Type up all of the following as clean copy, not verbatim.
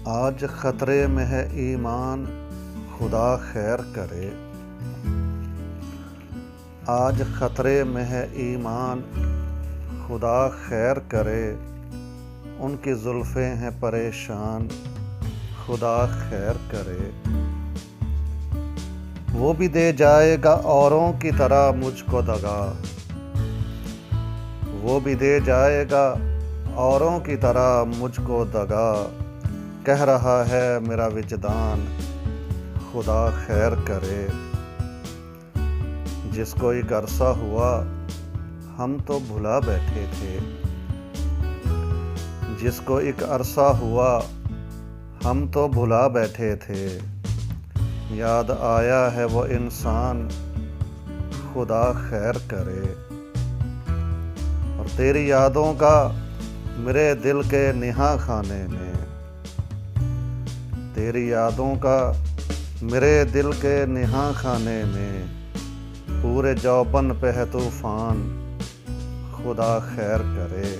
आज खतरे में है ईमान, खुदा खैर करे। आज खतरे में है ईमान, खुदा खैर करे। उनकी जुल्फ़ें हैं परेशान, खुदा खैर करे। वो भी दे जाएगा औरों की तरह मुझको दगा। वो भी दे जाएगा औरों की तरह मुझको दगा। कह रहा है मेरा विजदान, खुदा खैर करे। जिसको एक अरसा हुआ हम तो भुला बैठे थे। जिसको एक अरसा हुआ हम तो भुला बैठे थे। याद आया है वो इंसान, खुदा खैर करे। और तेरी यादों का मेरे दिल के निहा खाने में, तेरी यादों का मेरे दिल के निहा खाने में, पूरे जौबन पे है तूफान, खुदा खैर करे।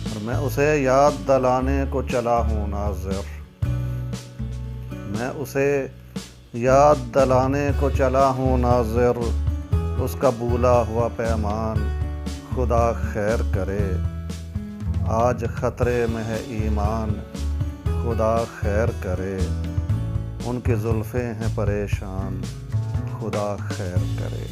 और मैं उसे याद दिलाने को चला हूँ नाज़िर। मैं उसे याद दिलाने को चला हूँ नाज़िर। उसका भूला हुआ पैमान, खुदा खैर करे। आज खतरे में है ईमान, खुदा खैर करे। उनकी जुल्फ़ें हैं परेशान, खुदा खैर करे।